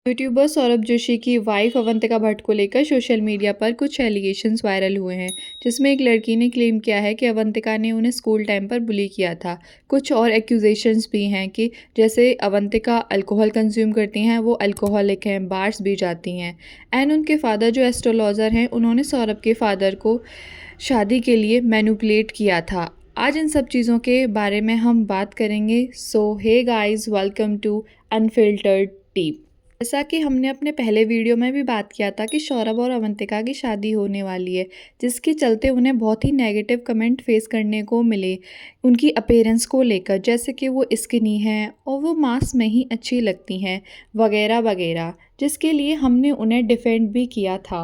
YouTuber Saurabh Joshi की wife Avantika Bhatt को लेकर सोशल मीडिया पर कुछ एलिगेशंस वायरल हुए हैं, जिसमें एक लड़की ने क्लेम किया है कि अवंतिका ने उन्हें स्कूल टाइम पर बुली किया था। कुछ और एक्यूजेशंस भी हैं कि जैसे अवंतिका अल्कोहल कंज्यूम करती हैं, वो अल्कोहलिक हैं, बार्स भी जाती हैं। एंड उनके फादर जो एस्ट्रोलॉजर हैं, उन्होंने सौरभ के फादर को शादी के लिए मैनिपुलेट किया था। आज इन सब चीज़ों के बारे में हम बात करेंगे। So hey guys, welcome to Unfiltered Tea. जैसा कि हमने अपने पहले वीडियो में भी बात किया था कि सौरभ और अवंतिका की शादी होने वाली है, जिसके चलते उन्हें बहुत ही नेगेटिव कमेंट फेस करने को मिले उनकी अपीयरेंस को लेकर, जैसे कि वो स्किनी हैं और वो मास्क में ही अच्छी लगती हैं वगैरह वगैरह, जिसके लिए हमने उन्हें डिफेंड भी किया था।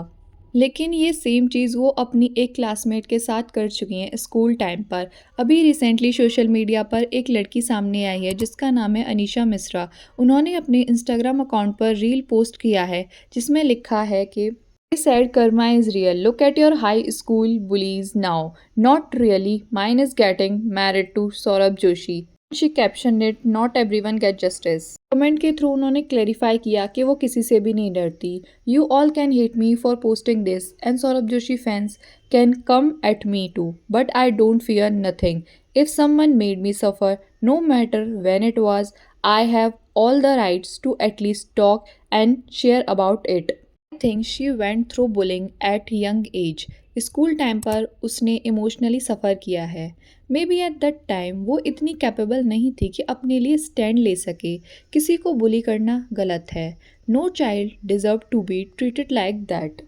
लेकिन ये सेम चीज़ वो अपनी एक क्लासमेट के साथ कर चुकी हैं स्कूल टाइम पर। अभी रिसेंटली सोशल मीडिया पर एक लड़की सामने आई है जिसका नाम है अनीशा मिश्रा। उन्होंने अपने इंस्टाग्राम अकाउंट पर रील पोस्ट किया है जिसमें लिखा है कि said karma is real. Look at your high school bullies now. Not really. Mine is getting married to Saurabh Joshi. She captioned it, not everyone get justice. Comment के through उन्होंने clarify किया कि वो किसी से भी नहीं डरती। You all can hate me for posting this and Saurabh Joshi fans can come at me too, but I don't fear nothing. If someone made me suffer, no matter when it was, I have all the rights to at least talk and share about it. Think she went through bullying at young age. School time पर उसने emotionally सफ़र किया है। May be at that time वो इतनी capable नहीं थी कि अपने लिए स्टैंड ले सके। किसी को बुली करना गलत है। No child deserve to be treated like that.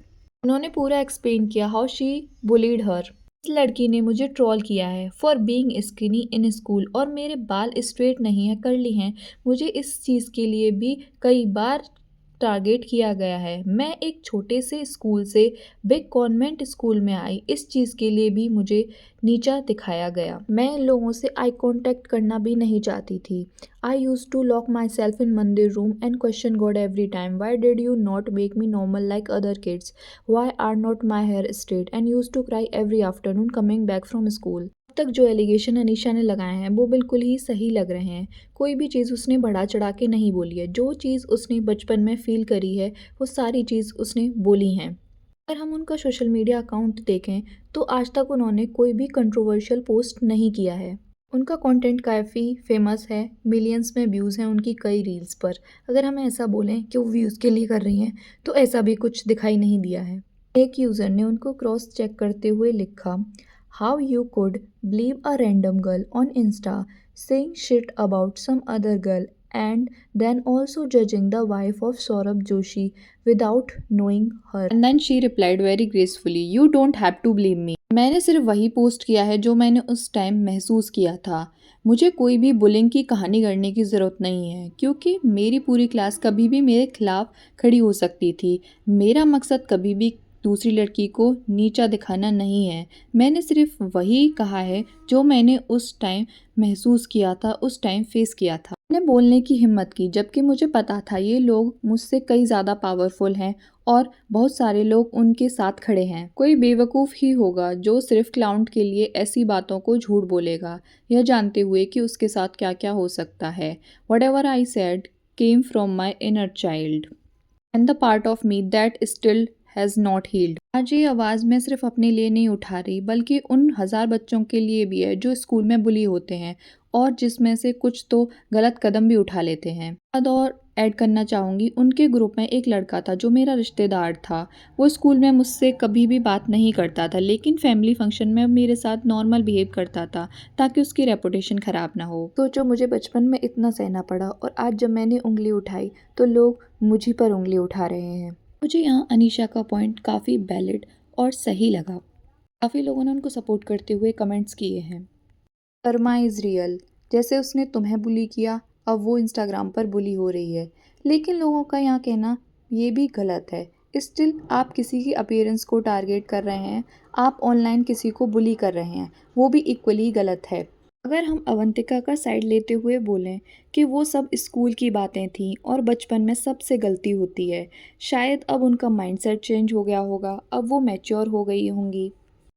उन्होंने पूरा एक्सप्लेन किया हाउ शी बुलीड हर। इस लड़की ने मुझे ट्रोल किया है for being skinny in school, और मेरे बाल स्ट्रेट नहीं है, कर्ली हैं। मुझे इस चीज़ के लिए भी कई बार टारगेट किया गया है। मैं एक छोटे से स्कूल से बिग कॉन्वेंट स्कूल में आई, इस चीज़ के लिए भी मुझे नीचा दिखाया गया। मैं लोगों से आई कांटेक्ट करना भी नहीं चाहती थी। I use to lock my self in mandir room and question God every time, why did you not make me normal like other kids, why are not my hair straight, and use to cry every afternoon coming back from school. अब तक जो allegation Anisha ने लगाए हैं वो बिल्कुल ही सही लग रहे हैं। कोई भी चीज़ उसने बढ़ा चढ़ा के नहीं बोली है। जो चीज़ उसने बचपन में फील करी है वो सारी चीज़ उसने बोली हैं। अगर हम उनका सोशल मीडिया अकाउंट देखें तो आज तक उन्होंने कोई भी कंट्रोवर्शियल पोस्ट नहीं किया है। उनका कंटेंट काफ़ी फेमस है, मिलियंस में व्यूज़ हैं उनकी कई रील्स पर। अगर हम ऐसा बोलें कि वो व्यूज़ के लिए कर रही हैं तो ऐसा भी कुछ दिखाई नहीं दिया है। एक यूज़र ने उनको क्रॉस चेक करते हुए लिखा, how you could believe a random girl on Insta saying shit about some other girl and then also judging the wife of Saurabh Joshi without knowing her. And then she replied very gracefully, you don't have to blame me. मैंने सिर्फ वही post किया है जो मैंने उस time महसूस किया था। मुझे कोई भी बुलिंग की कहानी गढ़ने की ज़रूरत नहीं है, क्योंकि मेरी पूरी क्लास कभी भी मेरे खिलाफ खड़ी हो सकती थी। मेरा मकसद कभी भी दूसरी लड़की को नीचा दिखाना नहीं है। मैंने सिर्फ वही कहा है जो मैंने उस टाइम महसूस किया था, उस टाइम फेस किया था। मैंने बोलने की हिम्मत की जबकि मुझे पता था ये लोग मुझसे कई ज़्यादा पावरफुल हैं और बहुत सारे लोग उनके साथ खड़े हैं। कोई बेवकूफ़ ही होगा जो सिर्फ क्लाउंट के लिए ऐसी बातों को झूठ बोलेगा, यह जानते हुए कि उसके साथ क्या क्या हो सकता है। Whatever I said came from my inner child and the part of me that still has not healed. आज ये आवाज़ मैं सिर्फ अपने लिए नहीं उठा रही, बल्कि उन हज़ार बच्चों के लिए भी है जो स्कूल में बुली होते हैं और जिसमें से कुछ तो गलत कदम भी उठा लेते हैं। बाद और ऐड करना चाहूँगी, उनके ग्रुप में एक लड़का था जो मेरा रिश्तेदार था। वो स्कूल में मुझसे कभी भी बात नहीं करता था, लेकिन फैमिली फंक्शन में मेरे साथ नॉर्मल बिहेव करता था ताकि उसकी रेपुटेशन ख़राब ना हो। सोचो, मुझे बचपन में इतना सहना पड़ा और आज जब मैंने उंगली उठाई तो लोग मुझी पर उंगली उठा रहे हैं। मुझे यहाँ अनीशा का पॉइंट काफ़ी वैलिड और सही लगा। काफ़ी लोगों ने उनको सपोर्ट करते हुए कमेंट्स किए हैं। Karma is real. जैसे उसने तुम्हें बुली किया, अब वो इंस्टाग्राम पर बुली हो रही है। लेकिन लोगों का यहाँ कहना ये भी गलत है। स्टिल आप किसी की अपीयरेंस को टारगेट कर रहे हैं, आप ऑनलाइन किसी को बुली कर रहे हैं, वो भी इक्वली गलत है। अगर हम अवंतिका का साइड लेते हुए बोलें कि वो सब स्कूल की बातें थीं और बचपन में सबसे गलती होती है, शायद अब उनका माइंडसेट चेंज हो गया होगा, अब वो मैच्योर हो गई होंगी।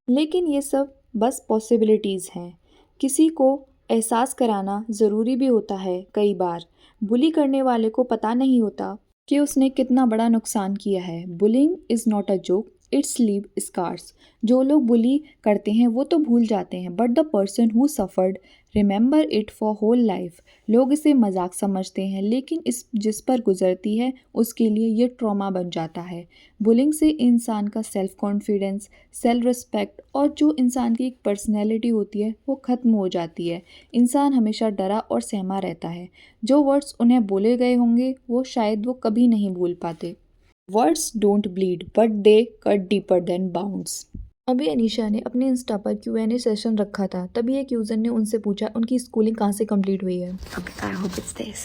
लेकिन ये सब बस पॉसिबिलिटीज़ हैं। किसी को एहसास कराना ज़रूरी भी होता है। कई बार बुली करने वाले को पता नहीं होता कि उसने कितना बड़ा नुकसान किया है। Bullying is not a joke, it's leave scars. जो लोग बुली करते हैं वो तो भूल जाते हैं, but the person who suffered remember it for whole life. लोग इसे मजाक समझते हैं, लेकिन इस जिस पर गुजरती है उसके लिए ये ट्रॉमा बन जाता है। बुलिंग से इंसान का सेल्फ कॉन्फिडेंस, सेल्फ रिस्पेक्ट और जो इंसान की एक पर्सनैलिटी होती है वो ख़त्म हो जाती है। इंसान हमेशा डरा और सहमा रहता है। जो वर्ड्स उन्हें बोले गए होंगे वो शायद वो कभी नहीं भूल पाते। Words don't bleed but they cut deeper than bounds. अभी अनीशा ने अपने इंस्टा पर Q&A सेशन रखा था, तभी एक यूज़र ने उनसे पूछा उनकी स्कूलिंग कहाँ से कंप्लीट हुई है। Okay, I hope it's this.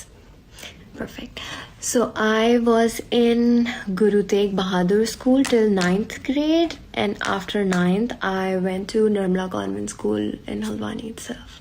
Perfect. So I was in Guru Tegh Bahadur School till 9th grade, and after 9th I went to Nirmala Convent School in Halwani itself.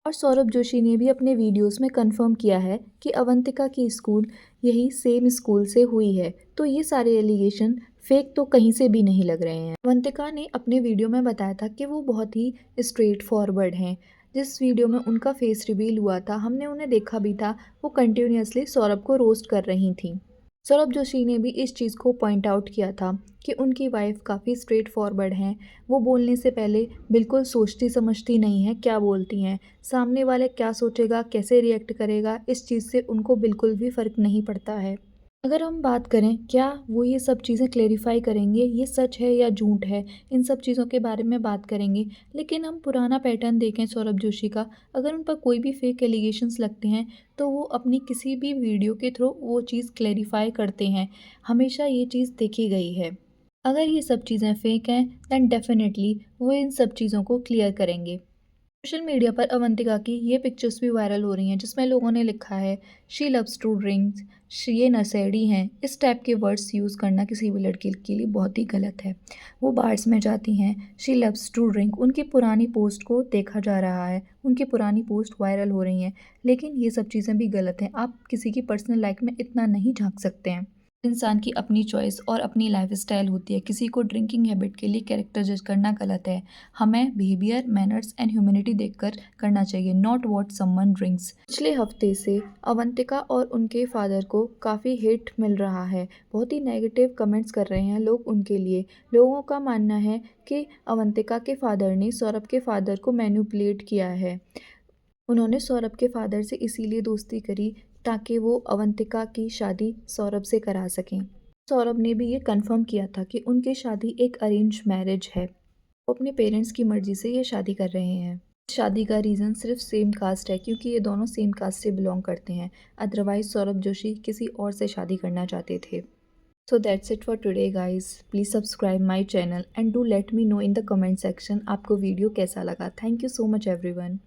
और सौरभ जोशी ने भी अपने videos में confirm किया है कि अवंतिका की school यही सेम स्कूल से हुई है, तो ये सारे एलिगेशन फेक तो कहीं से भी नहीं लग रहे हैं। अवंतिका ने अपने वीडियो में बताया था कि वो बहुत ही स्ट्रेट फॉरवर्ड हैं। जिस वीडियो में उनका फेस रिवील हुआ था, हमने उन्हें देखा भी था, वो कंटिन्यूसली सौरभ को रोस्ट कर रही थी। सौरभ जोशी ने भी इस चीज़ को पॉइंट आउट किया था कि उनकी वाइफ काफ़ी स्ट्रेट फॉरवर्ड हैं। वो बोलने से पहले बिल्कुल सोचती समझती नहीं है क्या बोलती हैं। सामने वाले क्या सोचेगा, कैसे रिएक्ट करेगा, इस चीज़ से उनको बिल्कुल भी फ़र्क नहीं पड़ता है। अगर हम बात करें क्या वो ये सब चीज़ें क्लेरिफाई करेंगे, ये सच है या झूठ है, इन सब चीज़ों के बारे में बात करेंगे। लेकिन हम पुराना पैटर्न देखें सौरभ जोशी का, अगर उन पर कोई भी फेक एलिगेशंस लगते हैं तो वो अपनी किसी भी वीडियो के थ्रू वो चीज़ क्लेरिफाई करते हैं। हमेशा ये चीज़ देखी गई है। अगर ये सब चीज़ें फेक हैं दैन डेफिनेटली वो इन सब चीज़ों को क्लियर करेंगे। सोशल मीडिया पर अवंतिका की ये पिक्चर्स भी वायरल हो रही हैं जिसमें लोगों ने लिखा है शी लव्स टू ड्रिंक्स, ये नशेड़ी हैं। इस टाइप के वर्ड्स यूज़ करना किसी भी लड़की के लिए बहुत ही गलत है। वो बार्स में जाती हैं, शी लव्स टू ड्रिंक। उनकी पुरानी पोस्ट को देखा जा रहा है, उनकी पुरानी पोस्ट वायरल हो रही हैं, लेकिन ये सब चीज़ें भी गलत हैं। आप किसी की पर्सनल लाइफ में इतना नहीं झांक सकते हैं। इंसान की अपनी चॉइस और अपनी लाइफस्टाइल होती है। किसी को ड्रिंकिंग हैबिट के लिए कैरेक्टर जज करना गलत है। हमें बिहेवियर, मैनर्स एंड ह्यूमैनिटी देखकर करना चाहिए, नॉट व्हाट समवन ड्रिंक्स। पिछले हफ्ते से अवंतिका और उनके फादर को काफ़ी हिट मिल रहा है। बहुत ही नेगेटिव कमेंट्स कर रहे हैं लोग उनके लिए। लोगों का मानना है कि अवंतिका के फादर ने सौरभ के फादर को मैनिपुलेट किया है। उन्होंने सौरभ के फादर से इसीलिए दोस्ती करी ताकि वो अवंतिका की शादी सौरभ से करा सकें। सौरभ ने भी ये कंफर्म किया था कि उनकी शादी एक अरेंज मैरिज है। वो अपने पेरेंट्स की मर्ज़ी से ये शादी कर रहे हैं। शादी का रीज़न सिर्फ सेम कास्ट है क्योंकि ये दोनों सेम कास्ट से बिलोंग करते हैं। अदरवाइज़ सौरभ जोशी किसी और से शादी करना चाहते थे। So that's it for today guys. Please subscribe my channel and do let me know in the comment section आपको वीडियो कैसा लगा। Thank you so much everyone.